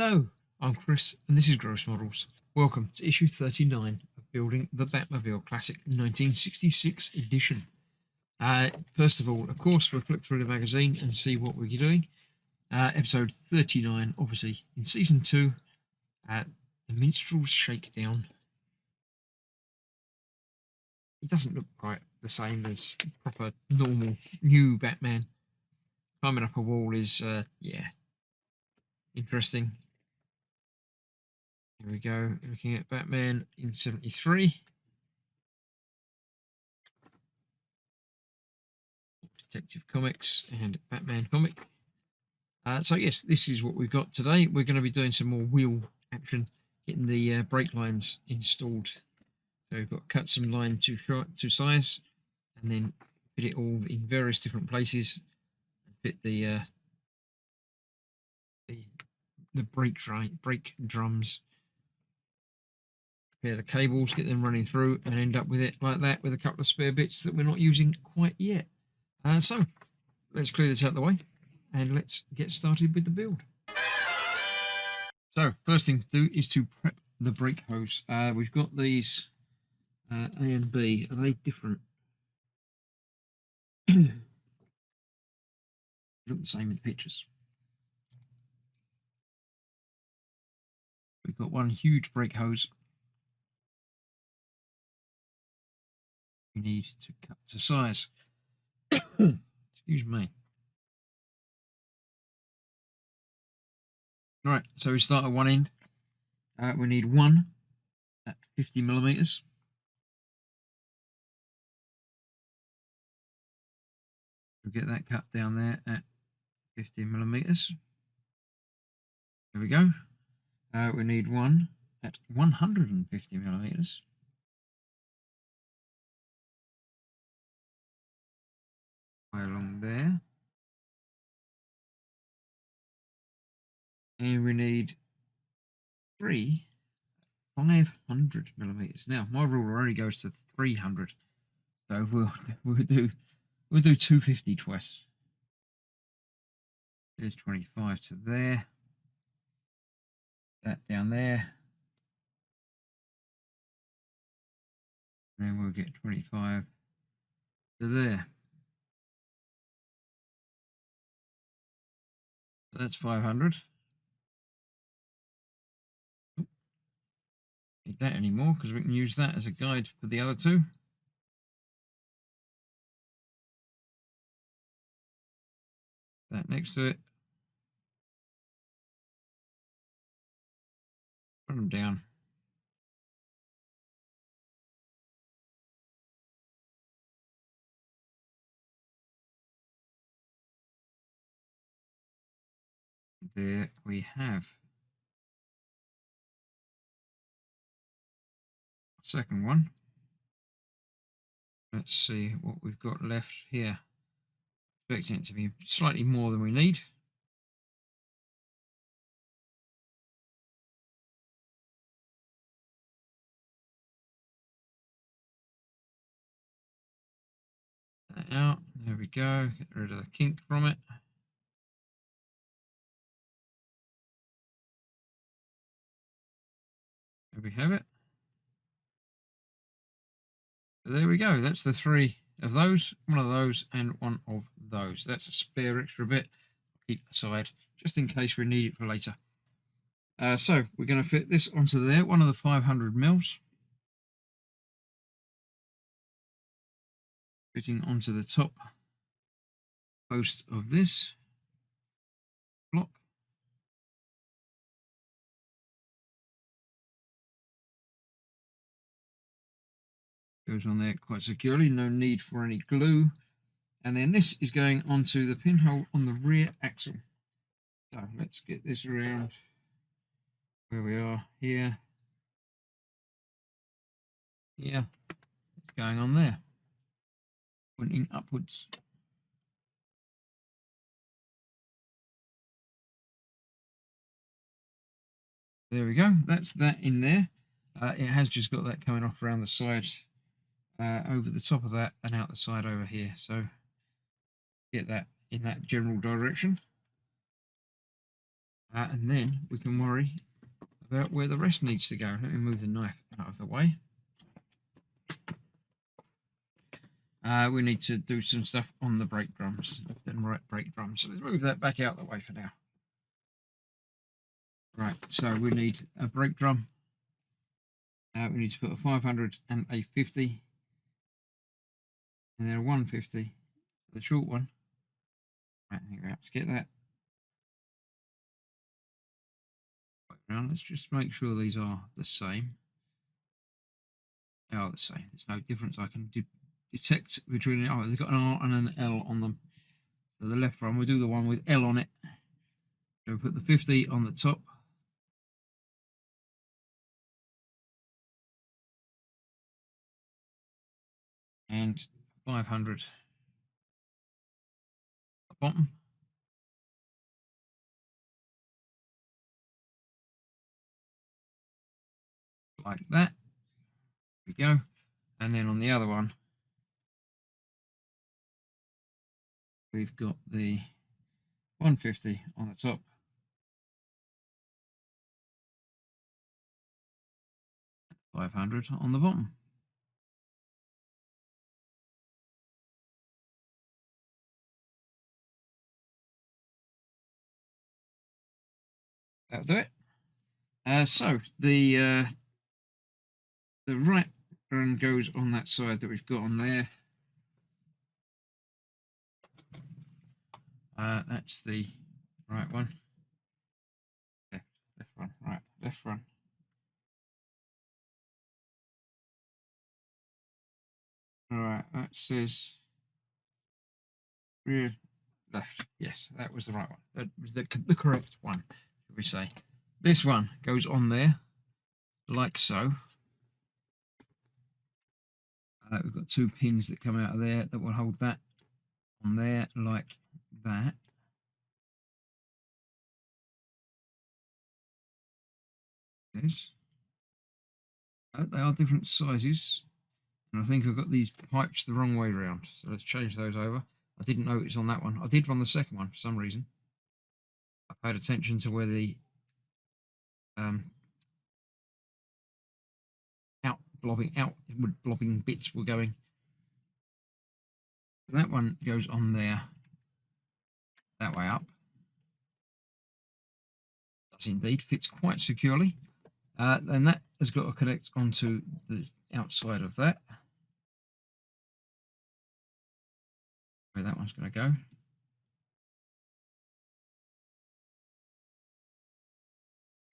Hello, I'm Chris and this is Gross Models. Welcome to issue 39 of Building the Batmobile Classic 1966 edition. First of all, of course, we'll flick through the magazine and see what we're doing. Episode 39, obviously, in Season 2, The Minstrel's Shakedown. He doesn't look quite the same as proper, normal, new Batman. Climbing up a wall is, interesting. Here we go, looking at Batman in 73. Detective Comics and Batman comic. So yes, this is what we've got today. We're going to be doing some more wheel action, getting the brake lines installed. So we've got to cut some line to size, and then fit it all in various different places, and fit the brake drums. Prepare the cables, get them running through, and end up with it like that with a couple of spare bits that we're not using quite yet. So let's clear this out of the way and let's get started with the build. So first thing to do is to prep the brake hose. We've got these A and B. Are they different? Look the same in the pictures. We've got one huge brake hose. We need to cut to size. Excuse me. Right, so we start at one end. We need one at 50 millimeters. We'll get that cut down there at 50 millimeters. There we go. We need one at 150 millimeters. Right along there. And we need 500 millimeters. Now my ruler only goes to 300, so we'll do 250 twice. There's 25 to there. That down there. And then we'll get 25 to there. So that's 500. Need that anymore because we can use that as a guide for the other two. That next to it. Put them down. There we have. Second one. Let's see what we've got left here. Expecting it to be slightly more than we need. That out. There we go. Get rid of the kink from it. There we have it. So there we go. That's the three of those, one of those, and one of those. That's a spare extra bit. I'll keep aside just in case we need it for later. So we're going to fit this onto there, one of the 500 mils. Fitting onto the top post of this block. Goes on there quite securely, no need for any glue. And then this is going onto the pinhole on the rear axle. So let's get this around where we are here. Yeah, it's going on there, pointing upwards. There we go. That's that in there. It has just got that coming off around the side, over the top of that, and out the side over here. So get that in that general direction. And then we can worry about where the rest needs to go. Let me move the knife out of the way. We need to do some stuff on the brake drums, left and right brake drums. So let's move that back out the way for now. Right, so we need a brake drum. We need to put a 500 and a 50, and then a 150, the short one. Right, here we go. Let's get that. Now let's just make sure these are the same. They are the same. There's no difference. I can detect between. Oh, they've got an R and an L on them. So the left one, we'll do the one with L on it. So we'll put the 50 on the top. And 500 at the bottom. Like that. There we go. And then on the other one, we've got the 150 on the top. 500 on the bottom. That'll do it. So the right one goes on that side that we've got on there. That's the right one. Left one, right, left one. All right, that says rear left. Yes, that was the right one. The correct one, should we say. This one goes on there, like so. We've got two pins that come out of there that will hold that on there, like that. Yes. They are different sizes. And I think I've got these pipes the wrong way round. So let's change those over. I didn't notice on that one. I did on the second one for some reason. I paid attention to where the outward blobbing bits were going. That one goes on there, that way up. Does indeed, fits quite securely. Then that has got to connect onto the outside of that. Where that one's going to go.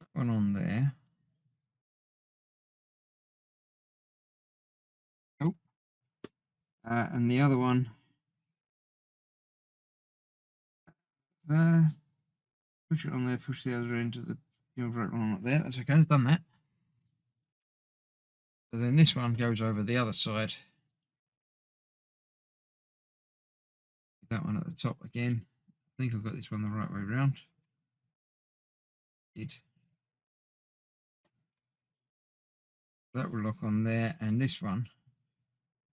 That one on there. Oh. And the other one. Push it on there, push the other end of the right one up there. That's okay, I've done that. So then this one goes over the other side. That one at the top again. I think I've got this one the right way around. Did. That will lock on there, and this one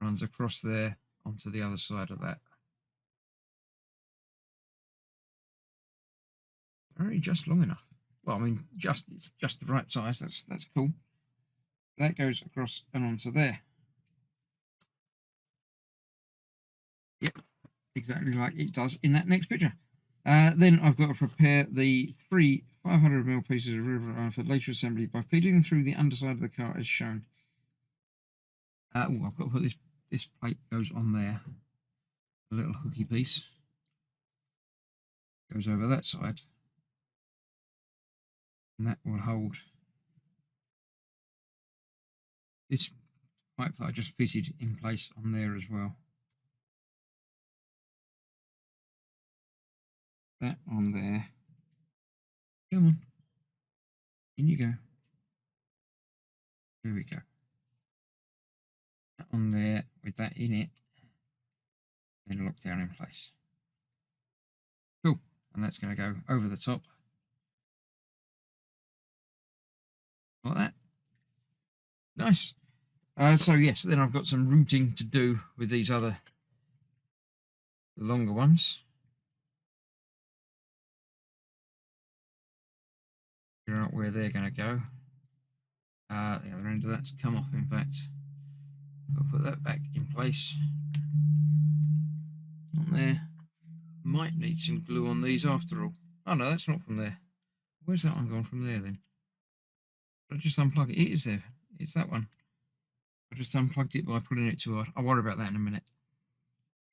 runs across there onto the other side of that. Very just long enough. Well, I mean, it's just the right size. That's cool. That goes across and onto there. Yep, exactly like it does in that next picture. Then I've got to prepare the three 500mm pieces of ribbon iron for later assembly by feeding them through the underside of the car as shown. I've got to put this plate goes on there. A little hooky piece goes over that side, and that will hold this pipe that I just fitted in place on there as well. That on there. Come on. In you go. Here we go. That on there with that in it. Then lock down in place. Cool. And that's going to go over the top. Like that. Nice. So yes, then I've got some routing to do with these other longer ones. figure out where they're going to go. The other end of that's come off, in fact. Got to put that back in place. On there. Might need some glue on these after all. Oh no, that's not from there. Where's that one gone from there then? Did I just unplug it? It is there. It's that one. I just unplugged it by pulling it too hard. I'll worry about that in a minute.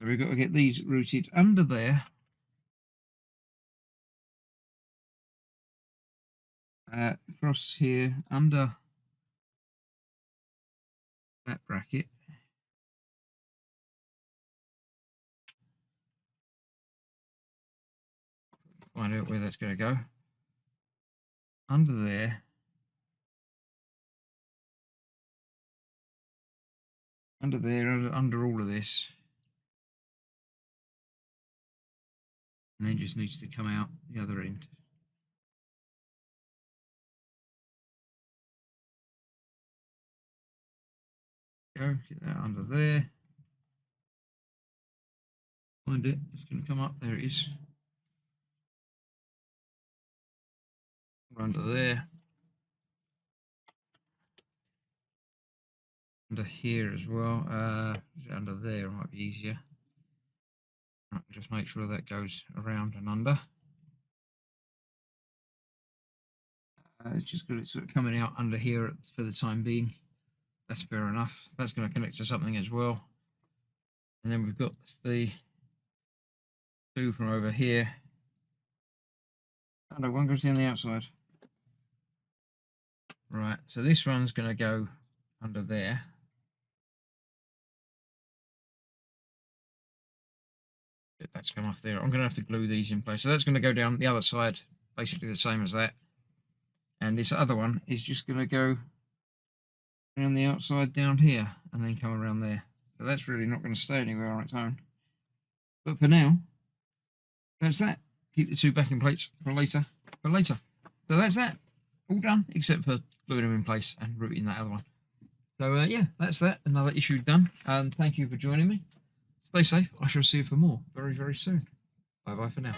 So we've got to get these routed under there. Across here, under that bracket. Find out where that's going to go. Under there. Under there, under all of this. And then just needs to come out the other end. Go, get that under there. Find it, it's going to come up, there it is. Under there. Under here as well. Under there might be easier. Just make sure that goes around and under. It's just got it sort of coming out under here for the time being. That's fair enough. That's going to connect to something as well. And then we've got the two from over here. Oh no, one goes down the outside. Right, so this one's going to go under there. That's come off there. I'm going to have to glue these in place. So that's going to go down the other side, basically the same as that. And this other one is just going to go around the outside down here and then come around there. So that's really not going to stay anywhere on its own. But for now, that's that. Keep the two backing plates for later. So that's that. All done, except for gluing them in place and routing that other one. So yeah, that's that. Another issue done. And thank you for joining me. Stay safe. I shall see you for more very, very soon. Bye bye for now.